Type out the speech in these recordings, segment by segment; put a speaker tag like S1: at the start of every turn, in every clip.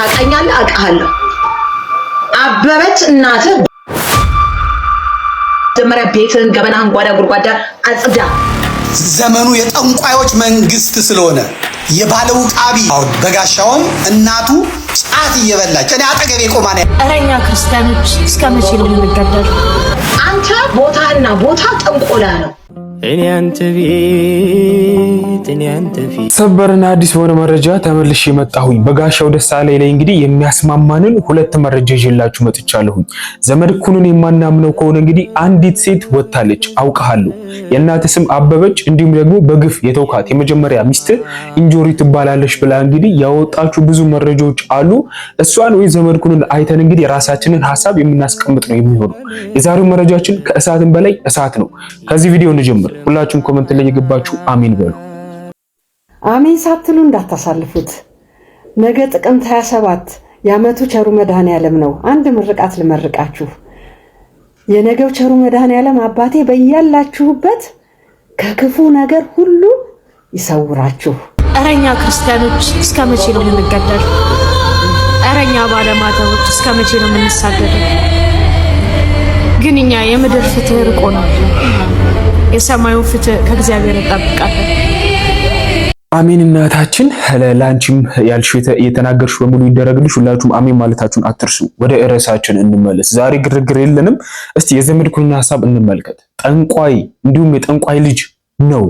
S1: ታውቃኛለህ፣ አውቃለሁ። አበበች እናትህ መጀመሪያ ቤትህን ገበናህን ጓዳ ጉድጓዳ አጽዳ።
S2: ዘመኑ የጠንቋዮች መንግስት ስለሆነ የባለው ቃቢ በጋሻውም እናቱ ጫት እየበላች እኔ አጠገቤ ቆማ ነው።
S3: እረኛ ክርስቲያኖች እስከመቼ ነው የምንገደል?
S1: አንተ ቦታና ቦታ ጠንቆላ ነው።
S4: እኔ አንተ ቤት
S5: ሰበርና አዲስ በሆነ መረጃ ተመልሼ መጣሁኝ። በጋሻው ደሳለኝ ላይ እንግዲህ የሚያስማማንን ሁለት መረጃ ይዤላችሁ መጥቻለሁኝ። ዘመድኩንን የማናምነው ከሆነ እንግዲህ አንዲት ሴት ወጣለች፣ አውቃለሁ የእናት ስም አበበች፣ እንዲሁም ደግሞ በግፍ የተውካት የመጀመሪያ ሚስት እንጆሪ ትባላለች ብላ እንግዲህ ያወጣችሁ ብዙ መረጃዎች አሉ። እሷን ወይ ዘመድኩንን አይተን እንግዲህ የራሳችንን ሐሳብ የምናስቀምጥ ነው የሚሆነው። የዛሬው መረጃችን ከእሳትም በላይ እሳት ነው። ከዚህ ቪዲዮ እንጀምር። ሁላችሁም ኮሜንት ላይ የገባችሁ አሜን በሉ።
S6: አሜን ሳትሉ እንዳታሳልፉት። ነገ ጥቅምት 27 የዓመቱ ቸሩ መድኃኔዓለም ነው። አንድ ምርቃት ልመርቃችሁ። የነገው ቸሩ መድኃኔዓለም አባቴ በያላችሁበት ከክፉ ነገር ሁሉ ይሰውራችሁ።
S3: እረኛ ክርስቲያኖች እስከመቼ ነው የምንገደል? እረኛ ባለማተቦች እስከመቼ ነው የምንሳደደው? ግን እኛ የምድር ፍትህ ርቆናል። የሰማዩ ፍትህ ከእግዚአብሔር እንጠብቃለን።
S5: አሜን። እናታችን ለላንቺም ያልሽው የተናገርሽ በሙሉ ይደረግልሽ። ሁላችሁም አሜን ማለታችሁን አትርሱ። ወደ ርዕሳችን እንመለስ። ዛሬ ግርግር የለንም። እስቲ የዘመድኩን ሐሳብ እንመልከት። ጠንቋይ እንዲሁም የጠንቋይ ልጅ ነው፣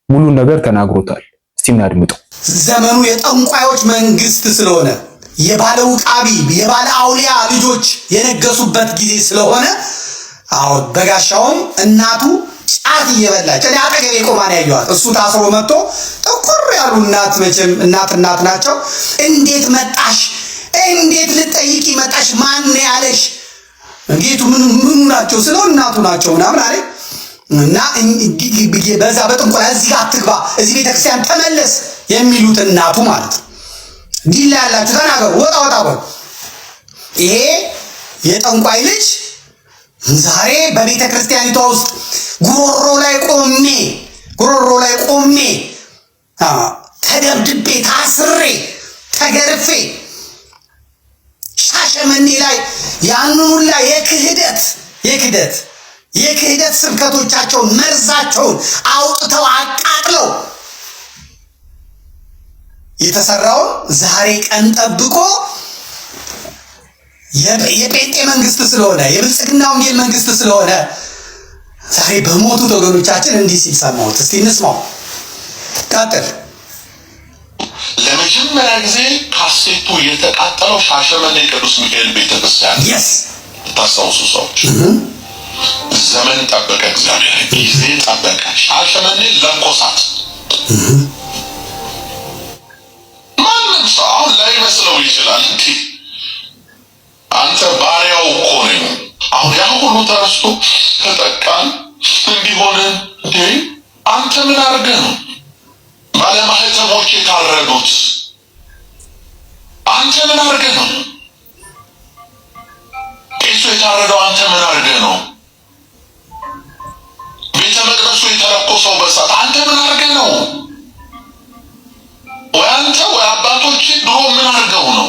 S5: ሙሉ ነገር ተናግሮታል። እስቲ እናድምጠው።
S2: ዘመኑ የጠንቋዮች መንግስት ስለሆነ የባለው ቃቢ የባለ አውሊያ ልጆች የነገሱበት ጊዜ ስለሆነ በጋሻውም እናቱ ጫት እየበላች እኔ አጠገቤ ቆማ ነው ያየኋት። እሱ ታስሮ መጥቶ ጥቁር ያሉ እናት መቼም እናት ናቸው። እንዴት መጣሽ? እንዴት ልጠይቂ መጣሽ? ማን ያለሽ? እንዴቱ ምን ናቸው ስለው እናቱ ናቸው ምናምን አለ እና በዛ በጥንቆላ እዚህ አትግባ፣ እዚህ ቤተክርስቲያን ተመለስ የሚሉት እናቱ ማለት ነው። ዲላ ያላችሁ ተናገሩ፣ ወጣ በሉ። ይሄ የጠንቋይ ልጅ ዛሬ በቤተ ክርስቲያኒቷ ውስጥ ጉሮሮ ላይ ቆሜ ተደብድቤ ታስሬ ተገርፌ ሻሸመኔ ላይ ያንን ሁላ የክህደት ስብከቶቻቸውን መርዛቸውን አውጥተው አቃጥለው የተሰራውን ዛሬ ቀን ጠብቆ የጴንጤ መንግስት ስለሆነ የብልጽግና ወንጌል መንግስት ስለሆነ ዛሬ በሞቱት ወገኖቻችን እንዲህ ሲል ሰማሁት። እስቲ እንስማው። ቀጥል።
S7: ለመጀመሪያ ጊዜ ካሴቱ የተቃጠለው ሻሸመኔ ቅዱስ ሚካኤል ቤተክርስቲያን ታስታውሱ ሰዎች፣ ዘመን ጠበቀ፣ እግዚአብሔር ጊዜ ጠበቀ፣ ሻሸመኔ ለቆሳት። ማንም ሰው አሁን ላይመስለው ይችላል። አንተ ባሪያው እኮ ነኝ። አሁን ያ ሁሉ ተረስቶ ተጠቃን እንዲሆንን እንዴ አንተ ምን አድርገህ ነው ባለማህተሞች የታረዱት? አንተ ምን አድርገህ ነው ቄሱ የታረደው? አንተ ምን አድርገህ ነው ቤተ መቅደሱ የተለኮሰው በሳት? አንተ ምን አድርገህ ነው? ወይ አንተ ወይ አባቶች ድሮ ምን አድርገው ነው?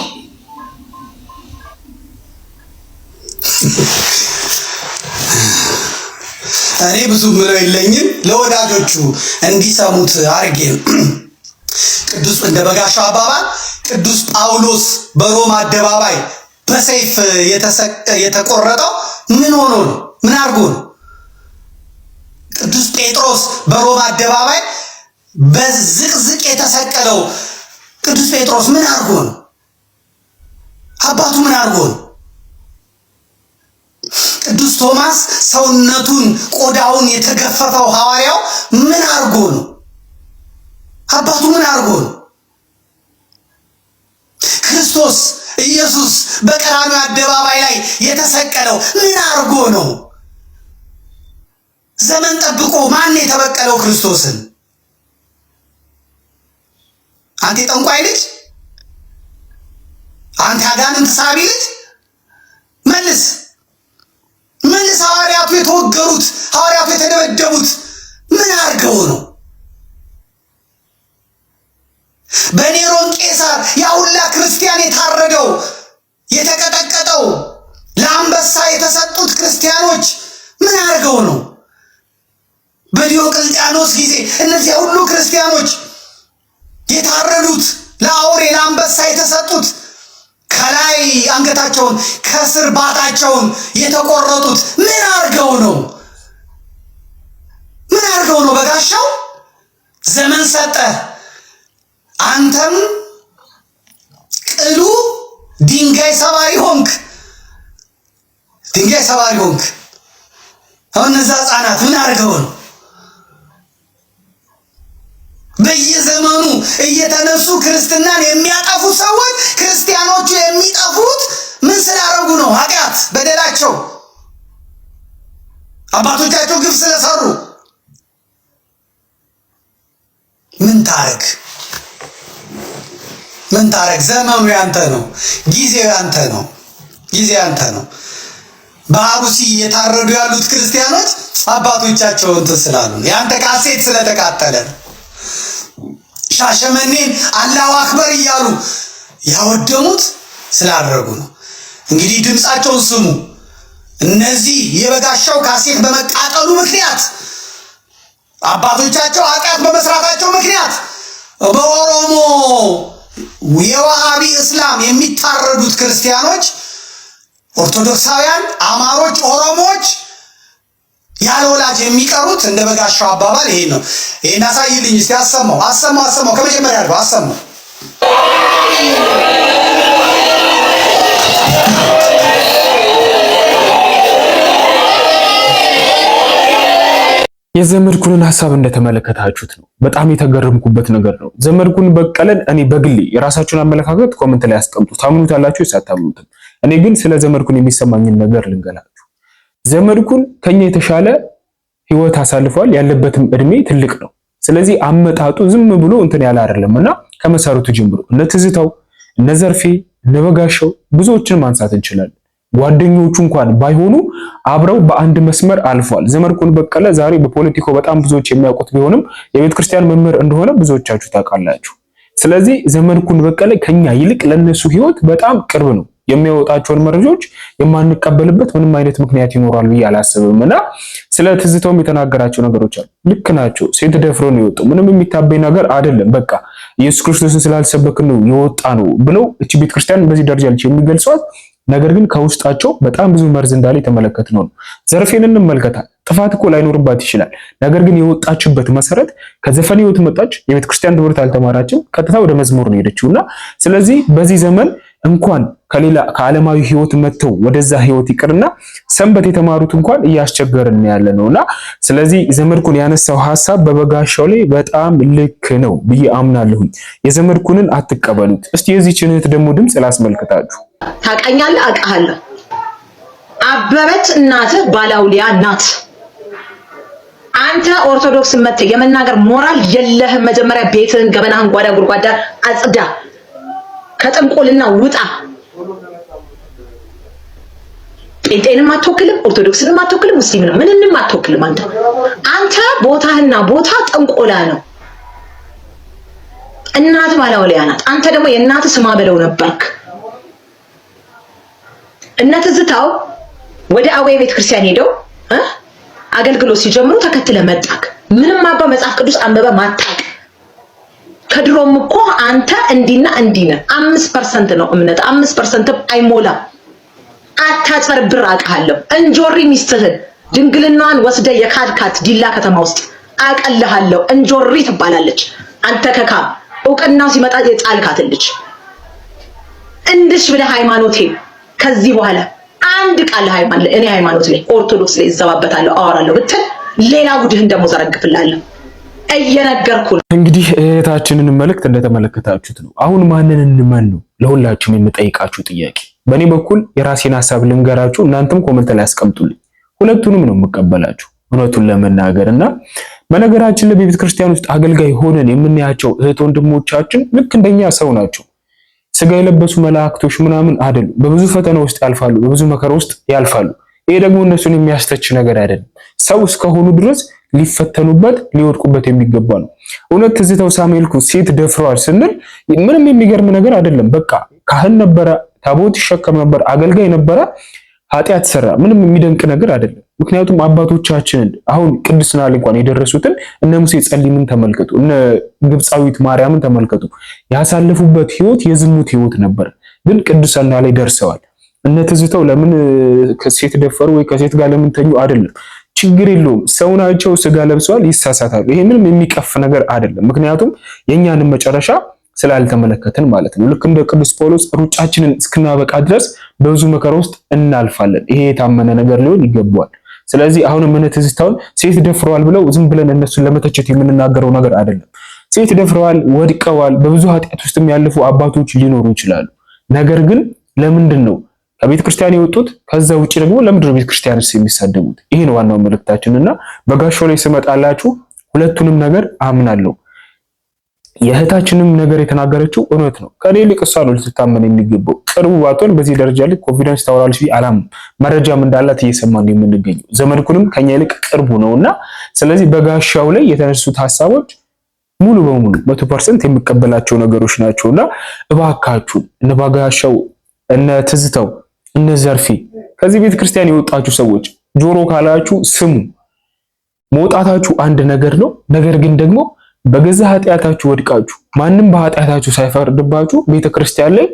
S2: እኔ ብዙ ምለው የለኝም፣ ለወዳጆቹ እንዲሰሙት አርጌ ቅዱስ እንደ በጋሻው አባባል ቅዱስ ጳውሎስ በሮማ አደባባይ በሰይፍ የተቆረጠው ምን ሆኖ ነው? ምን አድርጎ ነው? ቅዱስ ጴጥሮስ በሮማ አደባባይ በዝቅዝቅ የተሰቀለው ቅዱስ ጴጥሮስ ምን አድርጎ ነው? አባቱ ምን አድርጎ ነው? ቅዱስ ቶማስ ሰውነቱን ቆዳውን የተገፈፈው ሐዋርያው ምን አድርጎ ነው? አባቱ ምን አድርጎ ነው? ክርስቶስ ኢየሱስ በቀራንዮ አደባባይ ላይ የተሰቀለው ምን አድርጎ ነው? ዘመን ጠብቆ ማን የተበቀለው ክርስቶስን? አንተ የጠንቋይ ልጅ፣ አንተ አጋንንት ሳቢ ልጅ መልስ። ሐዋርያቱ የተወገሩት ሐዋርያቱ የተደበደቡት ምን አድርገው ነው? በኔሮን ቄሳር ሳር ያውላ ክርስቲያን የታረደው የተቀጠቀጠው ለአንበሳ የተሰጡት ክርስቲያኖች ምን አድርገው ነው? በዲዮቅልጥያኖስ ጊዜ እነዚያ ሁሉ ክርስቲያኖች የታረዱት ለአውሬ ለአንበሳ የተሰጡት ከላይ አንገታቸውን ከስር ባታቸውን የተቆረጡት ምን አድርገው ነው? ምን አድርገው ነው? በጋሻው ዘመን ሰጠ፣ አንተም ቅሉ ድንጋይ ሰባሪ ሆንክ። ድንጋይ ሰባሪ ሆንክ። አሁን እነዛ ሕፃናት ምን አድርገው ነው? በየዘመኑ እየተነሱ ክርስትናን የሚያጠፉት ሰዎች ክርስቲያኖቹ የሚጠፉት ምን ስላደረጉ ነው? ኃጢአት በደላቸው አባቶቻቸው ግፍ ስለሰሩ። ምን ታረግ? ምን ታረግ? ዘመኑ ያንተ ነው። ጊዜው ያንተ ነው። ጊዜ ያንተ ነው። በአሩሲ የታረዱ ያሉት ክርስቲያኖች አባቶቻቸው እንትን ስላሉ ያንተ ካሴት ስለተቃጠለ ነው። ሻሸመኔን አላሁ አክበር እያሉ ያወደሙት ስላደረጉ ነው። እንግዲህ ድምፃቸውን ስሙ። እነዚህ የበጋሻው ካሴት በመቃጠሉ ምክንያት አባቶቻቸው ኃጢአት በመስራታቸው ምክንያት በኦሮሞ የዋሃቢ እስላም የሚታረዱት ክርስቲያኖች፣ ኦርቶዶክሳውያን፣ አማሮች፣ ኦሮሞዎች ያለ ወላጅ የሚቀሩት እንደ በጋሻው አባባል ይሄ ነው። ይሄን አሳይልኝ እስቲ። አሰማው ከመጀመሪያ አድርገው አሰማው።
S5: የዘመድኩንን ሐሳብ እንደተመለከታችሁት ነው። በጣም የተገረምኩበት ነገር ነው። ዘመድኩን በቀለን እኔ በግሌ የራሳችሁን አመለካከት ኮሜንት ላይ አስቀምጡ። ታምኑታላችሁ ሳታምኑትም። እኔ ግን ስለ ዘመድኩን የሚሰማኝን ነገር ልንገላችሁ። ዘመድኩን ከኛ የተሻለ ህይወት አሳልፏል። ያለበትም እድሜ ትልቅ ነው። ስለዚህ አመጣጡ ዝም ብሎ እንትን ያለ አይደለምና ከመሰረቱ ጀምሮ እነ ትዝታው፣ እነ ዘርፌ፣ እነ በጋሻው ብዙዎችን ማንሳት እንችላለን። ጓደኞቹ እንኳን ባይሆኑ አብረው በአንድ መስመር አልፏል። ዘመድኩን በቀለ ዛሬ በፖለቲካው በጣም ብዙዎች የሚያውቁት ቢሆንም የቤተ ክርስቲያን መምህር እንደሆነ ብዙዎቻችሁ ታውቃላችሁ። ስለዚህ ዘመድኩን በቀለ ከኛ ይልቅ ለነሱ ህይወት በጣም ቅርብ ነው። የሚያወጣቸውን መረጃዎች የማንቀበልበት ምንም አይነት ምክንያት ይኖራል ብዬ አላስብም። እና ስለ ትዝታውም የተናገራቸው ነገሮች አሉ። ልክ ናቸው። ሴት ደፍሮ ነው የወጣው። ምንም የሚታበይ ነገር አይደለም። በቃ ኢየሱስ ክርስቶስን ስላልሰበክን ነው የወጣ ነው ብለው እቺ ቤተክርስቲያን በዚህ ደረጃ ልጅ የሚገልጿት ነገር ግን ከውስጣቸው በጣም ብዙ መርዝ እንዳለ የተመለከትነው ነው። ዘርፌን እንመልከታል። ጥፋት እኮ ላይኖርባት ይችላል። ነገር ግን የወጣችበት መሰረት ከዘፈን ህይወት መጣች። የቤተክርስቲያን ትምህርት አልተማራችም። ቀጥታ ወደ መዝሙር ነው ሄደችውና ስለዚህ በዚህ ዘመን እንኳን ከሌላ ከዓለማዊ ህይወት መጥተው ወደዛ ህይወት ይቅርና ሰንበት የተማሩት እንኳን እያስቸገርን ያለ ነውና ስለዚህ ዘመድኩን ያነሳው ሐሳብ በበጋሻው ላይ በጣም ልክ ነው ብዬ አምናለሁኝ። የዘመድኩንን አትቀበሉት። እስቲ የዚህችን እህት ደግሞ ድምጽ ላስመልክታችሁ።
S1: ታውቃኛለህ? አውቃለሁ። አበበች እናትህ ባላውሊያ ናት። አንተ ኦርቶዶክስ መጥተህ የመናገር ሞራል የለህም። መጀመሪያ ቤትህን፣ ገበናህን፣ ጓዳ ጉድጓዳ አጽዳ። ከጥንቆልና ውጣ። ጴንጤንም አትወክልም፣ ኦርቶዶክስንም አትወክልም፣ ሙስሊምንም ምንንም አትወክልም። አንተ ቦታህና ቦታ ጥንቆላ ነው። እናት ባላውሊያ ናት። አንተ ደግሞ የእናት ስማ በለው ነበርክ። እነ ትዝታው ወደ አዌ ቤተክርስቲያን ሄደው አገልግሎት ሲጀምሩ ተከትለ መጣክ። ምንም አባ መጽሐፍ ቅዱስ አንበበ ማታቅ። ከድሮም እኮ አንተ እንዲና እንዲነ 5% ነው እምነት፣ 5% አይሞላ። አታጭበርብር። አውቃለሁ። እንጆሪ ሚስትህን ድንግልናዋን ወስደ የካድካት ዲላ ከተማ ውስጥ አቀልሃለሁ። እንጆሪ ትባላለች። አንተ ከካ እውቅናው ሲመጣ የጣልካት ልጅ እንድሽ ብለህ ሃይማኖቴ ከዚህ በኋላ አንድ ቃል እኔ ሃይማኖት ላይ ኦርቶዶክስ ላይ ይዘባበታለሁ አወራለሁ ብትል ሌላ ጉድህን ደግሞ ዘረግፍላለሁ። እየነገርኩ ነው።
S5: እንግዲህ እህታችንን መልእክት እንደተመለከታችሁት ነው። አሁን ማንን እንመን ነው ለሁላችሁም የምጠይቃችሁ ጥያቄ። በእኔ በኩል የራሴን ሐሳብ ልንገራችሁ፣ እናንተም ኮሜንት ላይ አስቀምጡልኝ። ሁለቱንም ነው የምቀበላችሁ እውነቱን ለመናገርና በነገራችን ለቤተ ክርስቲያን ውስጥ አገልጋይ ሆነን የምናያቸው እህት ወንድሞቻችን ልክ እንደኛ ሰው ናቸው። ስጋ የለበሱ መላእክቶች ምናምን አይደሉም። በብዙ ፈተና ውስጥ ያልፋሉ፣ በብዙ መከራ ውስጥ ያልፋሉ። ይሄ ደግሞ እነሱን የሚያስተች ነገር አይደለም። ሰው እስከሆኑ ድረስ ሊፈተኑበት ሊወድቁበት የሚገባ ነው። እውነት ትዝታው ሳሙኤል እኮ ሴት ደፍረዋል ስንል ምንም የሚገርም ነገር አይደለም። በቃ ካህን ነበረ፣ ታቦት ይሸከም ነበር፣ አገልጋይ ነበረ፣ ኃጢአት ሰራ። ምንም የሚደንቅ ነገር አይደለም። ምክንያቱም አባቶቻችንን አሁን ቅድስና ላይ እንኳን የደረሱትን እነ ሙሴ ጸሊምን ተመልከቱ፣ እነ ግብፃዊት ማርያምን ተመልከቱ። ያሳለፉበት ህይወት የዝሙት ህይወት ነበር፣ ግን ቅድስና ላይ ደርሰዋል። እነ ትዝታው ለምን ከሴት ደፈሩ ወይ ከሴት ጋር ለምን ተኙ አይደለም፣ ችግር የለውም። ሰው ናቸው፣ ስጋ ለብሰዋል፣ ይሳሳታሉ። ይሄ ምንም የሚቀፍ ነገር አይደለም። ምክንያቱም የኛንም መጨረሻ ስላልተመለከትን ማለት ነው። ልክ እንደ ቅዱስ ጳውሎስ ሩጫችንን እስክናበቃ ድረስ በብዙ መከራ ውስጥ እናልፋለን። ይሄ የታመነ ነገር ሊሆን ይገባዋል። ስለዚህ አሁንም እነ ትዝታውን ሴት ደፍረዋል ብለው ዝም ብለን እነሱን ለመተቸት የምንናገረው ነገር አይደለም። ሴት ደፍረዋል፣ ወድቀዋል፣ በብዙ ኃጢአት ውስጥም ያለፉ አባቶች ሊኖሩ ይችላሉ። ነገር ግን ለምንድን ነው ከቤተ ክርስቲያን የወጡት? ከዛ ውጪ ደግሞ ለምንድን ነው ቤተ ክርስቲያንስ የሚሳደቡት? ይሄ ነው ዋናው መልእክታችንና በጋሻው ላይ ስመጣላችሁ ሁለቱንም ነገር አምናለሁ። የእህታችንም ነገር የተናገረችው እውነት ነው። ከኔ ይልቅ እሷ ነው ልትታመን የሚገባው። ቅርቡ ባትሆን በዚህ ደረጃ ላይ ኮንፊደንስ ታወራለች ብዬ አላምንም። መረጃም እንዳላት እየሰማን ነው የምንገኘው። ዘመድኩንም ከኛ ይልቅ ቅርቡ ነውና ስለዚህ በጋሻው ላይ የተነሱት ሐሳቦች ሙሉ በሙሉ 100% የሚቀበላቸው ነገሮች ናቸውና እባካችሁ እነ በጋሻው እነ ትዝታው እነ ዘርፌ ከዚህ ቤተ ክርስቲያን የወጣችሁ ሰዎች ጆሮ ካላችሁ ስሙ። መውጣታችሁ አንድ ነገር ነው። ነገር ግን ደግሞ በገዛ ኃጢአታችሁ ወድቃችሁ ማንም በኃጢአታችሁ ሳይፈርድባችሁ ቤተክርስቲያን ላይ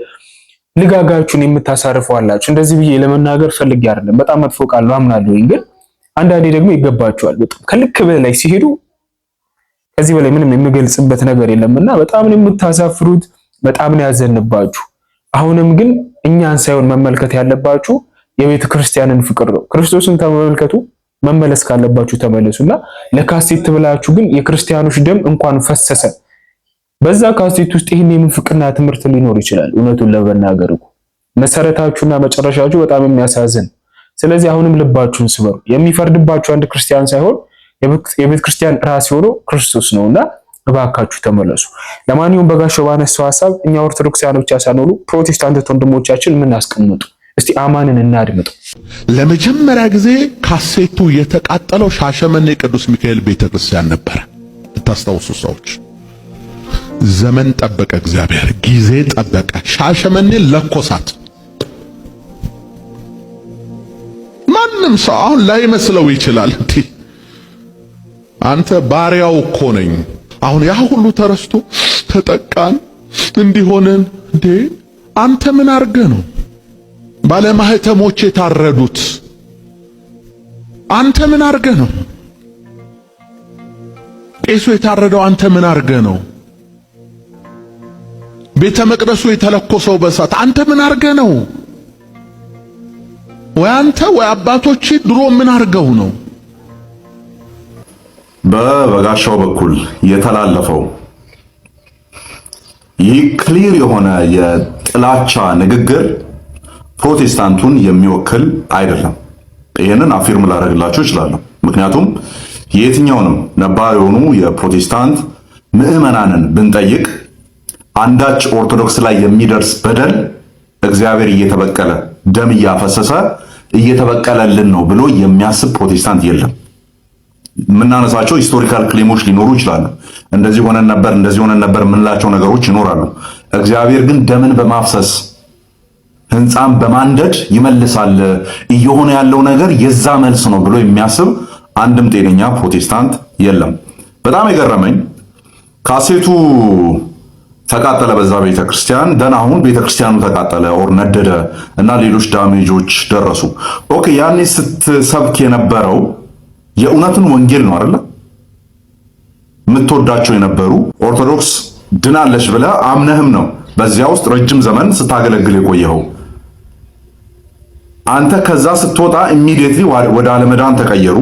S5: ልጋጋችሁን የምታሳርፉ አላችሁ። እንደዚህ ብዬ ለመናገር ፈልጌ አይደለም፣ በጣም መጥፎ ቃል ነው አምናለሁ። ግን አንዳንዴ ደግሞ ይገባችኋል። በጣም ከልክ በላይ ሲሄዱ ከዚህ በላይ ምንም የሚገልጽበት ነገር የለምና በጣም ነው የምታሳፍሩት፣ በጣም ነው ያዘንባችሁ። አሁንም ግን እኛን ሳይሆን መመልከት ያለባችሁ የቤተክርስቲያንን ፍቅር ነው። ክርስቶስን ተመልከቱ። መመለስ ካለባችሁ ተመለሱና ለካሴት ብላችሁ ግን የክርስቲያኖች ደም እንኳን ፈሰሰ በዛ ካሴት ውስጥ ይሄን የምንፍቅና ትምህርት ሊኖር ይችላል። እውነቱን ለመናገር እኮ መሰረታችሁና መጨረሻችሁ በጣም የሚያሳዝን። ስለዚህ አሁንም ልባችሁን ስበሩ። የሚፈርድባችሁ አንድ ክርስቲያን ሳይሆን የቤተ ክርስቲያን ራስ ሆኖ ክርስቶስ ነውና እባካችሁ ተመለሱ። ለማንኛውም በጋሻው ባነሳው ሐሳብ እኛ ኦርቶዶክሳውያን ብቻ ሳንሆኑ ፕሮቴስታንት ወንድሞቻችን ምን አስቀምጡ እስቲ አማንን እናድምጡ።
S8: ለመጀመሪያ ጊዜ ካሴቱ የተቃጠለው ሻሸመኔ ቅዱስ ሚካኤል ቤተክርስቲያን ነበር። ታስታውሱ ሰዎች፣ ዘመን ጠበቀ፣ እግዚአብሔር ጊዜ ጠበቀ፣ ሻሸመኔ ለኮሳት። ማንም ሰው አሁን ላይመስለው ይችላል። አንተ ባሪያው እኮ ነኝ፣ አሁን ያ ሁሉ ተረስቶ ተጠቃን እንዲሆነን እንዴ? አንተ ምን አርገህ ነው ባለማህተሞች የታረዱት? አንተ ምን አርገህ ነው? ቄሱ የታረደው አንተ ምን አርገህ ነው? ቤተ መቅደሱ የተለኮሰው በሳት አንተ ምን አርገህ ነው? ወይ አንተ ወይ አባቶች ድሮ ምን አርገው ነው?
S9: በበጋሻው በኩል የተላለፈው ይህ ክሊር የሆነ የጥላቻ ንግግር ፕሮቴስታንቱን የሚወክል አይደለም። ይሄንን አፊርም ላደርግላችሁ እችላለሁ። ምክንያቱም የትኛውንም ነባር የሆኑ የፕሮቴስታንት ምዕመናንን ብንጠይቅ አንዳች ኦርቶዶክስ ላይ የሚደርስ በደል እግዚአብሔር እየተበቀለ ደም እያፈሰሰ እየተበቀለልን ነው ብሎ የሚያስብ ፕሮቴስታንት የለም። የምናነሳቸው ሂስቶሪካል ክሌሞች ሊኖሩ ይችላሉ። እንደዚህ ሆነን ነበር የምንላቸው ነገሮች ይኖራሉ። እግዚአብሔር ግን ደምን በማፍሰስ ህንፃን በማንደድ ይመልሳል፣ እየሆነ ያለው ነገር የዛ መልስ ነው ብሎ የሚያስብ አንድም ጤነኛ ፕሮቴስታንት የለም። በጣም የገረመኝ ካሴቱ ተቃጠለ በዛ ቤተክርስቲያን፣ ደህና አሁን ቤተክርስቲያኑ ተቃጠለ ኦር ነደደ እና ሌሎች ዳሜጆች ደረሱ። ኦኬ፣ ያኔ ስትሰብክ የነበረው የእውነትን ወንጌል ነው አይደለ? የምትወዳቸው የነበሩ ኦርቶዶክስ ድናለች ብለህ አምነህም ነው በዚያ ውስጥ ረጅም ዘመን ስታገለግል የቆየኸው። አንተ ከዛ ስትወጣ ኢሚዲየትሊ ወደ አለመዳን ተቀየሩ።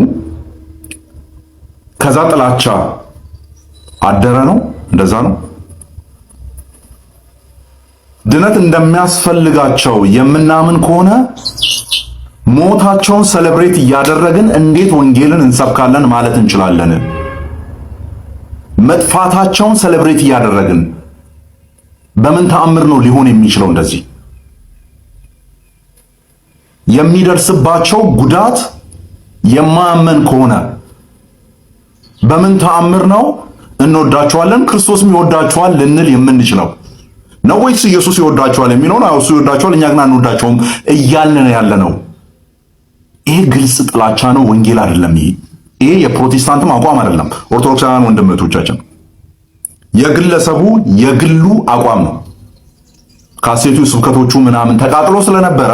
S9: ከዛ ጥላቻ አደረ ነው። እንደዛ ነው። ድነት እንደሚያስፈልጋቸው የምናምን ከሆነ ሞታቸውን ሰለብሬት እያደረግን እንዴት ወንጌልን እንሰብካለን ማለት እንችላለን? መጥፋታቸውን ሰለብሬት እያደረግን በምን ተአምር ነው ሊሆን የሚችለው? እንደዚህ የሚደርስባቸው ጉዳት የማያመን ከሆነ በምን ተአምር ነው እንወዳቸዋለን ክርስቶስም ይወዳቸዋል ልንል የምንችለው? ነው ወይስ ኢየሱስ ይወዳቸዋል የሚለውን እሱ ይወዳቸዋል እኛ ግን አንወዳቸውም እያልን ያለነው? ይሄ ግልጽ ጥላቻ ነው፣ ወንጌል አይደለም። ይሄ የፕሮቴስታንትም አቋም አይደለም። ኦርቶዶክሳውያን ወንድሞቻችን የግለሰቡ የግሉ አቋም ነው። ካሴቱ ስብከቶቹ ምናምን ተቃጥሎ ስለነበረ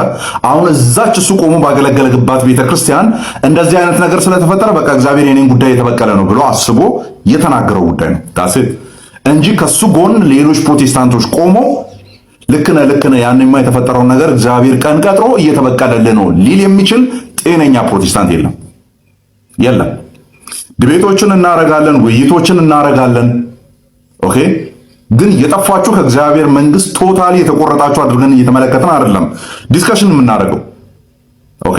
S9: አሁን እዛች እሱ ቆሞ ባገለገለበት ቤተክርስቲያን እንደዚህ አይነት ነገር ስለተፈጠረ በቃ እግዚአብሔር የኔን ጉዳይ የተበቀለ ነው ብሎ አስቦ የተናገረው ጉዳይ ነው ካሴት እንጂ ከሱ ጎን ሌሎች ፕሮቴስታንቶች ቆመው ልክ ነህ ያንንማ የተፈጠረውን ነገር እግዚአብሔር ቀን ቀጥሮ እየተበቀለልህ ነው ሊል የሚችል ጤነኛ ፕሮቴስታንት የለም። ድቤቶችን እናረጋለን፣ ውይይቶችን እናረጋለን። ኦኬ ግን የጠፋችሁ ከእግዚአብሔር መንግስት ቶታሊ የተቆረጣችሁ አድርገን እየተመለከትን አይደለም ዲስከሽን የምናደርገው። ኦኬ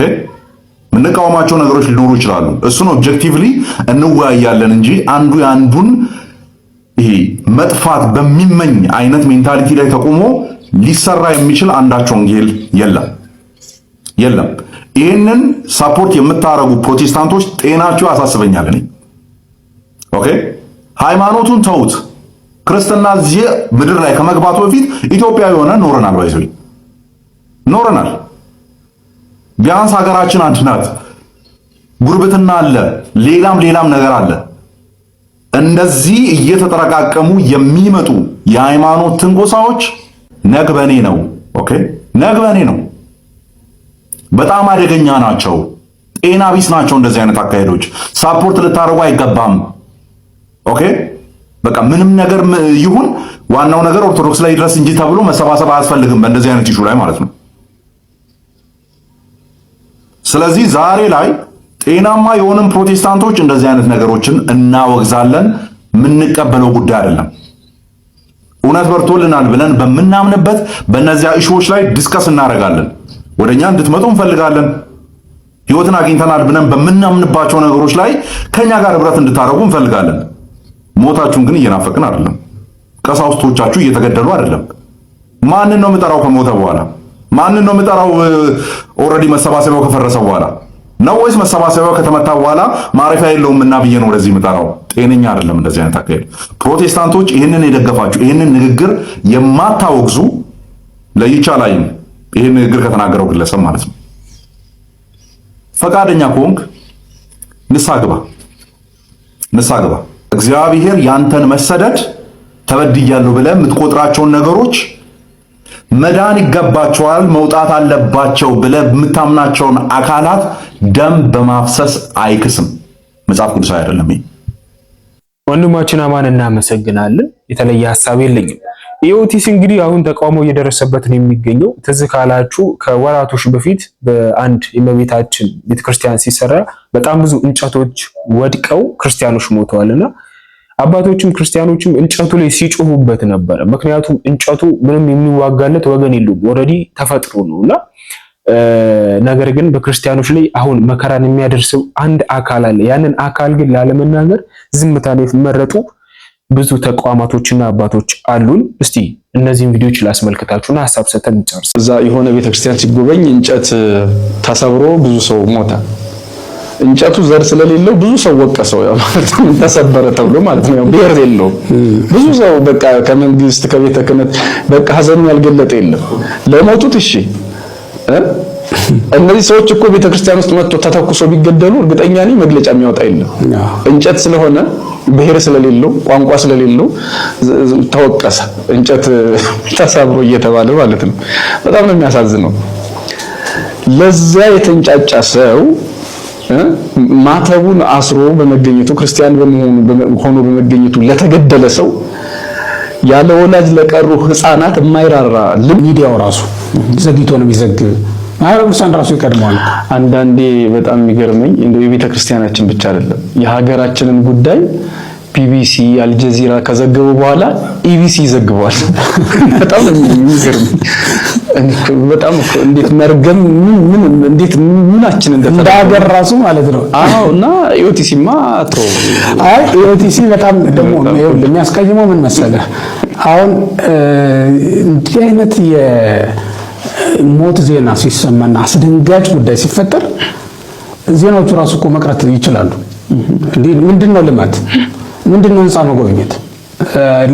S9: የምንቃወማቸው ነገሮች ሊኖሩ ይችላሉ። እሱን ኦብጀክቲቭሊ እንወያያለን እንጂ አንዱ የአንዱን ይሄ መጥፋት በሚመኝ አይነት ሜንታሊቲ ላይ ተቆሞ ሊሰራ የሚችል አንዳች ወንጌል የለም። ይህንን ሳፖርት የምታረጉ ፕሮቴስታንቶች ጤናችሁ ያሳስበኛል። እኔ ኦኬ ሃይማኖቱን ተውት። ክርስትና እዚህ ምድር ላይ ከመግባቱ በፊት ኢትዮጵያዊ ሆነ ኖረናል። ኖረናል። ቢያንስ ሀገራችን አንድ ናት። ጉርብትና አለ፣ ሌላም ነገር አለ። እንደዚህ እየተጠረቃቀሙ የሚመጡ የሃይማኖት ትንኮሳዎች ነግበኔ ነው። ኦኬ ነግበኔ ነው። በጣም አደገኛ ናቸው። ጤና ቢስ ናቸው። እንደዚህ አይነት አካሄዶች ሳፖርት ልታረጉ አይገባም። ኦኬ በቃ ምንም ነገር ይሁን ዋናው ነገር ኦርቶዶክስ ላይ ድረስ እንጂ ተብሎ መሰባሰብ አያስፈልግም በእንደዚህ አይነት ኢሹ ላይ ማለት ነው። ስለዚህ ዛሬ ላይ ጤናማ የሆነም ፕሮቴስታንቶች እንደዚህ አይነት ነገሮችን እናወግዛለን። የምንቀበለው ጉዳይ አይደለም። እውነት በርቶልናል ብለን በምናምንበት በእነዚያ ኢሹዎች ላይ ዲስከስ እናደርጋለን። ወደኛ እንድትመጡ እንፈልጋለን። ህይወትን አግኝተናል ብለን በምናምንባቸው ነገሮች ላይ ከኛ ጋር ህብረት እንድታረጉ እንፈልጋለን። ሞታችሁን ግን እየናፈቅን አይደለም። ቀሳውስቶቻችሁ እየተገደሉ አይደለም። ማንን ነው የምጠራው? ከሞተ በኋላ ማንን ነው የምጠራው? ኦልሬዲ መሰባሰቢያው ከፈረሰ በኋላ ነው ወይስ መሰባሰቢያው ከተመታ በኋላ ማረፊያ የለውም እና ብዬ ነው ወደዚህ የምጠራው? ጤነኛ አይደለም እንደዚህ አይነት አካሄድ። ፕሮቴስታንቶች ይህንን የደገፋችሁ ይህንን ንግግር የማታወግዙ ለይቻላይም ይህን ንግግር ከተናገረው ግለሰብ ማለት ነው ፈቃደኛ ከሆንክ ንስሐ ግባ። እግዚአብሔር ያንተን መሰደድ ተበድያለሁ ብለህ የምትቆጥራቸውን ነገሮች መዳን ይገባቸዋል መውጣት አለባቸው ብለህ የምታምናቸውን አካላት ደም በማፍሰስ አይክስም። መጽሐፍ ቅዱስ አይደለም።
S5: ወንድማችን አማን እናመሰግናለን። የተለየ ሐሳብ የለኝም። ኢኦቲሲ እንግዲህ አሁን ተቃውሞ እየደረሰበት ነው የሚገኘው። ትዝ ካላችሁ ከወራቶች በፊት በአንድ የእመቤታችን ቤተክርስቲያን ሲሰራ በጣም ብዙ እንጨቶች ወድቀው ክርስቲያኖች ሞተዋልና አባቶችም ክርስቲያኖችም እንጨቱ ላይ ሲጮሁበት ነበረ። ምክንያቱም እንጨቱ ምንም የሚዋጋለት ወገን የለውም፣ ኦልሬዲ ተፈጥሮ ነውና። ነገር ግን በክርስቲያኖች ላይ አሁን መከራን የሚያደርሰው አንድ አካል አለ። ያንን አካል ግን ላለመናገር ዝምታን የመረጡ ብዙ ተቋማቶችና አባቶች አሉን። እስቲ እነዚህን ቪዲዮዎች ላስመልክታችሁና ሐሳብ ሰተን እንጨርስ።
S10: እዛ የሆነ ቤተክርስቲያን ሲጎበኝ እንጨት ተሰብሮ ብዙ ሰው ሞተ። እንጨቱ ዘር ስለሌለው ብዙ ሰው ወቀሰው። ያው ማለት ነው ተሰበረ ተብሎ ማለት ነው። ብሔር የለውም። ብዙ ሰው በቃ ከመንግስት ከቤተ ክህነት በቃ ሐዘን ያልገለጠ የለም። ለሞቱት እሺ እነዚህ ሰዎች እኮ ቤተክርስቲያን ውስጥ መጥቶ ተተኩሶ ቢገደሉ እርግጠኛ ነኝ መግለጫ የሚያወጣ የለም። እንጨት ስለሆነ ብሔር ስለሌለው ቋንቋ ስለሌለው ተወቀሰ። እንጨት ተሰብሮ እየተባለ ማለት ነው። በጣም ነው የሚያሳዝነው። ለዛ የተንጫጫ ሰው ማተቡን አስሮ በመገኘቱ ክርስቲያን ሆኖ በመገኘቱ ለተገደለ ሰው ያለ ወላጅ ለቀሩ ህፃናት የማይራራ
S11: ሚዲያው ራሱ ዘግይቶ ነው የሚዘግብ። ማህበረሰቡን ራሱ ይቀድማል።
S10: አንዳንዴ በጣም የሚገርመኝ እንደው የቤተ ክርስቲያናችን ብቻ አይደለም የሀገራችንን ጉዳይ ቢቢሲ አልጀዚራ ከዘገቡ በኋላ ኢቢሲ ይዘግባል። በጣም የሚገርመኝ በጣም እንዴት መርገም ምን እንዴት ምናችን
S11: እንዳገር ራሱ ማለት ነው።
S10: አዎ እና ኢኦቲሲማ
S11: ኢኦቲሲ በጣም ደግሞ የሚያስቀይመው ምን መሰለህ? አሁን እንዲህ አይነት ሞት ዜና ሲሰማና አስደንጋጭ ጉዳይ ሲፈጠር ዜናዎቹ ራሱ እኮ መቅረት ይችላሉ። እንዴ ምንድነው ልማት? ምንድነው ህንጻ መጎብኘት?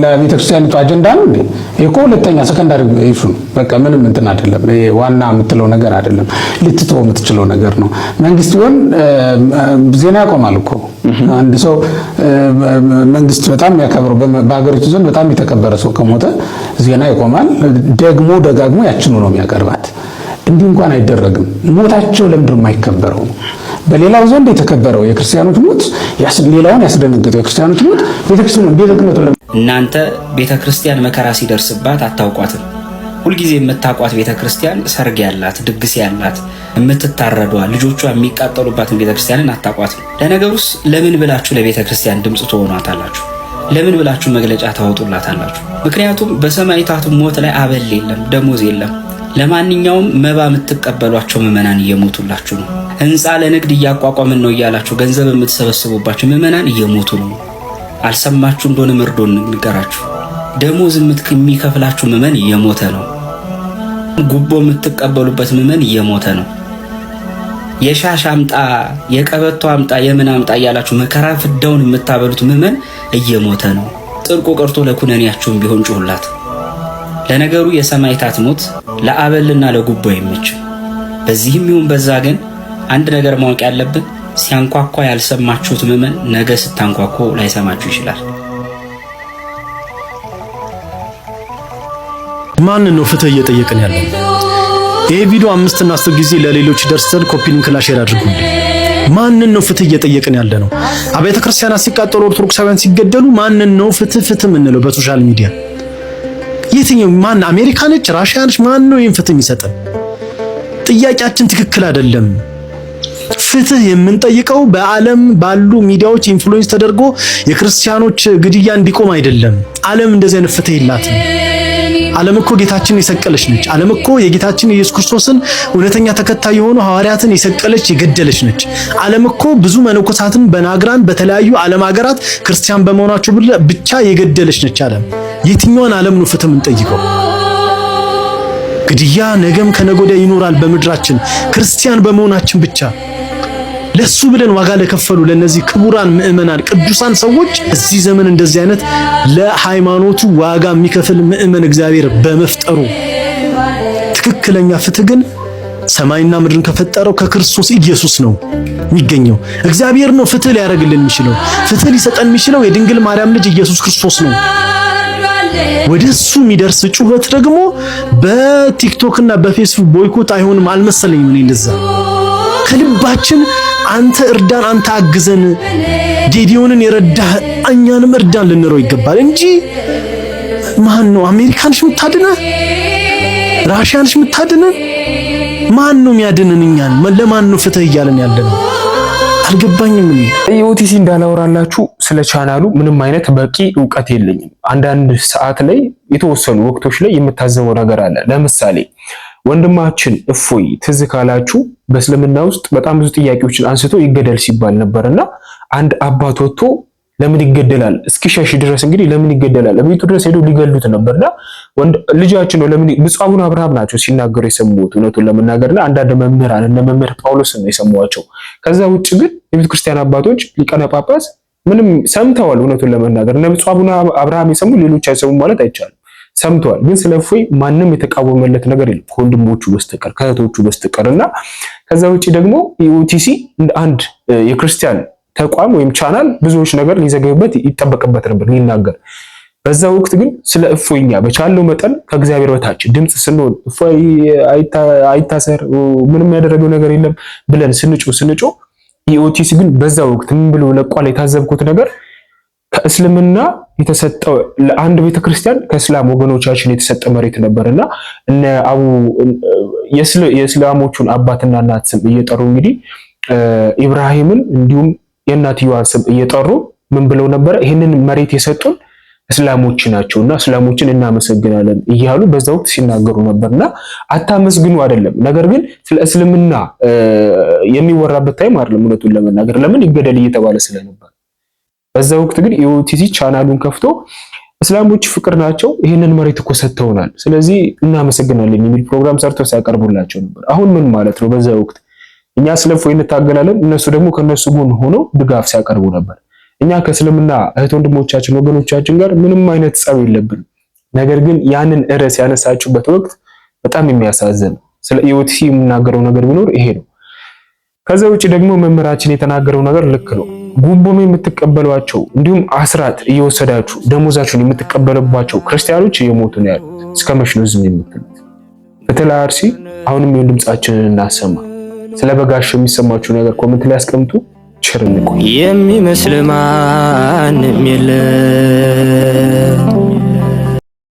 S11: ለቤተክርስቲያኒቱ አጀንዳ ነው እንዴ? እኮ ሁለተኛ ሰከንዳሪ ኢሹ ነው። በቃ ምንም እንትን አይደለም። ዋና የምትለው ነገር አይደለም። ልትተው የምትችለው ነገር ነው። መንግስት ቢሆን ዜና ያቆማል እኮ። አንድ ሰው መንግስት በጣም ያከብረው በሀገሪቱ ዘንድ በጣም የተከበረ ሰው ከሞተ ዜና ይቆማል። ደግሞ ደጋግሞ ያችኑ ነው የሚያቀርባት። እንዲህ እንኳን አይደረግም። ሞታቸው ለምንድን የማይከበረው? በሌላው ዘንድ የተከበረው የክርስቲያኖች ሞት ሌላውን ያስደነገጠው የክርስቲያኖች ሞት ቤተክርስቲያኑ
S12: እናንተ ቤተክርስቲያን መከራ ሲደርስባት አታውቋትም። ሁልጊዜ የምታውቋት ቤተክርስቲያን ሰርግ ያላት፣ ድግስ ያላት፣ የምትታረዷ፣ ልጆቿ የሚቃጠሉባትን ቤተክርስቲያንን አታውቋትም። ለነገሩስ ለምን ብላችሁ ለቤተክርስቲያን ድምጽ ትሆኗታላችሁ? ለምን ብላችሁ መግለጫ ታወጡላታላችሁ? ምክንያቱም በሰማዕታቱ ሞት ላይ አበል የለም፣ ደሞዝ የለም። ለማንኛውም መባ የምትቀበሏቸው ምዕመናን እየሞቱላችሁ ነው። ህንፃ ለንግድ እያቋቋምን ነው እያላችሁ ገንዘብ የምትሰበስቡባቸው ምዕመናን እየሞቱ ነው። አልሰማችሁ እንደሆነ መርዶን ንገራችሁ። ደሞዝ የሚከፍላችሁ ምዕመን እየሞተ ነው። ጉቦ የምትቀበሉበት ምዕመን እየሞተ ነው። የሻሽ አምጣ፣ የቀበቶ አምጣ፣ የምን አምጣ እያላችሁ መከራ ፍዳውን የምታበሉት ምዕመን እየሞተ ነው። ጥልቁ ቀርቶ ለኩነኔያችሁም ቢሆን ጩሁላት። ለነገሩ የሰማዕታት ሞት ለአበልና ለጉቦ አይመችም። በዚህም ይሁን በዛ ግን አንድ ነገር ማወቅ ያለብን ሲያንኳኳ ያልሰማችሁት ምዕመን ነገ ስታንኳኳ ላይሰማችሁ ይችላል።
S13: ማንን ነው ፍትህ እየጠየቅን ያለው? ይሄ ቪዲዮ 5 እና 10 ጊዜ ለሌሎች ደርሰን ኮፒ ሊንክ እና ሼር አድርጉልኝ። ማንን ነው ፍትህ እየጠየቅን ያለ ነው? አብያተ ክርስቲያናት ሲቃጠሉ፣ ኦርቶዶክሳውያን ሲገደሉ ማንን ነው ፍትህ የምንለው በሶሻል ሚዲያ? የትኛው ማን? አሜሪካ ነች? ራሽያ ነች? ማን ነው ይህን ፍትህ የሚሰጠን? ጥያቄያችን ትክክል አይደለም። ፍትህ የምንጠይቀው በዓለም ባሉ ሚዲያዎች ኢንፍሉዌንስ ተደርጎ የክርስቲያኖች ግድያ እንዲቆም አይደለም። ዓለም እንደዚህ አይነት ፍትህ የላትም። ዓለም እኮ ጌታችንን የሰቀለች ነች። ዓለም እኮ የጌታችን ኢየሱስ ክርስቶስን እውነተኛ ተከታይ የሆኑ ሐዋርያትን የሰቀለች የገደለች ነች። ዓለም እኮ ብዙ መነኮሳትን በናግራን በተለያዩ ዓለም ሀገራት ክርስቲያን በመሆናቸው ብቻ የገደለች ነች። ዓለም የትኛውን ዓለም ነው ፍትህ የምንጠይቀው? ግድያ ነገም ከነጎዳ ይኖራል በምድራችን ክርስቲያን በመሆናችን ብቻ። ለሱ ብለን ዋጋ ለከፈሉ ለነዚህ ክቡራን ምዕመናን ቅዱሳን ሰዎች እዚህ ዘመን እንደዚህ አይነት ለሃይማኖቱ ዋጋ የሚከፍል ምዕመን እግዚአብሔር በመፍጠሩ ትክክለኛ ፍትህ ግን ሰማይና ምድርን ከፈጠረው ከክርስቶስ ኢየሱስ ነው የሚገኘው። እግዚአብሔር ነው ፍትህ ሊያደርግልን የሚችለው። ፍትህ ሊሰጠን የሚችለው የድንግል ማርያም ልጅ ኢየሱስ ክርስቶስ ነው። ወደሱ የሚደርስ ጩኸት ደግሞ በቲክቶክ እና በፌስቡክ ቦይኮት አይሆንም አልመሰለኝም። እኔ እንደዛ ከልባችን አንተ እርዳን፣ አንተ አግዘን፣ ጌዲዮንን የረዳህ እኛንም እርዳን ልንለው ይገባል እንጂ ማን ነው አሜሪካንሽ የምታድነን? ራሽያንሽ የምታድነን? ማን ነው የሚያድነን? እኛን ለማን ነው ፍትህ እያለን ያለነው? አልገባኝም።
S5: ኢኦቲሲ እንዳላወራላችሁ ስለ ቻናሉ ምንም አይነት በቂ ዕውቀት የለኝም። አንዳንድ ሰዓት ላይ የተወሰኑ ወቅቶች ላይ የምታዘበው ነገር አለ። ለምሳሌ ወንድማችን እፎይ ትዝ ካላችሁ በእስልምና ውስጥ በጣም ብዙ ጥያቄዎችን አንስቶ ይገደል ሲባል ነበርና አንድ አባት ወጥቶ ለምን ይገደላል እስኪሸሽ ድረስ እንግዲህ ለምን ይገደላል ቤቱ ድረስ ሄዶ ሊገሉት ነበርና ልጃችን ነው ለምን ብፁዕ አቡነ አብርሃም ናቸው ሲናገሩ የሰሙት እውነቱን ለመናገርና አንዳንድ መምህራን እነ መምህር ጳውሎስ ነው የሰሟቸው። ከዛ ውጭ ግን የቤተ ክርስቲያን አባቶች ሊቃነ ጳጳስ ምንም ሰምተዋል። እውነቱን ለመናገር እነ ብፁዕ አቡነ አብርሃም የሰሙ ሌሎች አይሰሙ ማለት አይቻልም። ሰምተዋል። ግን ስለ እፎይ ማንም የተቃወመለት ነገር የለም ከወንድሞቹ በስተቀር ከእህቶቹ በስተቀርና ከዛ ውጪ ደግሞ ኢኦቲሲ እንደ አንድ የክርስቲያን ተቋም ወይም ቻናል ብዙዎች ነገር ሊዘገብበት ይጠበቅበት ነበር ሊናገር። በዛ ወቅት ግን ስለ እፎይኛ በቻለው መጠን ከእግዚአብሔር በታች ድምጽ ስንሆን እፎይ አይታሰር ምንም ያደረገው ነገር የለም ብለን ስንጮ ኢኦቲሲ ግን በዛ ወቅት ምን ብሎ ለቋል? የታዘብኩት ነገር ከእስልምና የተሰጠው ለአንድ ቤተክርስቲያን ከእስላም ወገኖቻችን የተሰጠ መሬት ነበርና እነ አቡ የእስላሞቹን አባትና እናት ስም እየጠሩ እንግዲህ ኢብራሂምን እንዲሁም የእናትየዋን ስም እየጠሩ ምን ብለው ነበር? ይሄንን መሬት የሰጡን እስላሞች ናቸውና እስላሞችን እናመሰግናለን እያሉ በዛ ወቅት ሲናገሩ ነበርና አታመስግኑ አይደለም። ነገር ግን ስለ እስልምና የሚወራበት ታይም አይደለም እውነቱን ለመናገር ለምን ይገደል እየተባለ ስለነበር በዛ ወቅት ግን ኢኦቲሲ ቻናሉን ከፍቶ እስላሞች ፍቅር ናቸው፣ ይሄንን መሬት እኮ ሰጥተውናል፣ ስለዚህ እናመሰግናለን የሚል ፕሮግራም ሰርተው ሲያቀርቡላቸው ነበር። አሁን ምን ማለት ነው? በዛ ወቅት እኛ ስለፎ እንታገላለን፣ እነሱ ደግሞ ከነሱ ጎን ሆነው ድጋፍ ሲያቀርቡ ነበር። እኛ ከእስልምና እህት ወንድሞቻችን ወገኖቻችን ጋር ምንም አይነት ጸብ የለብንም። ነገር ግን ያንን ርዕስ ያነሳችሁበት ወቅት በጣም የሚያሳዝን ስለ ኢዮቲ የምናገረው ነገር ቢኖር ይሄ ነው። ከዛ ውጪ ደግሞ መምህራችን የተናገረው ነገር ልክ ነው። ጉቦም የምትቀበሏቸው እንዲሁም አስራት እየወሰዳችሁ ደሞዛችሁን የምትቀበሉባቸው ክርስቲያኖች እየሞቱ ነው ያሉት። እስከ መቼ ነው ዝም የምትሉት? ፍትህ ለአርሲ። አሁንም ይሁን ድምጻችንን እናሰማ። ስለ በጋሻው የሚሰማችሁ ነገር ኮሜንት ላይ አስቀምጡ። ቸር እንቆይ።
S4: የሚመስል ማንም የለም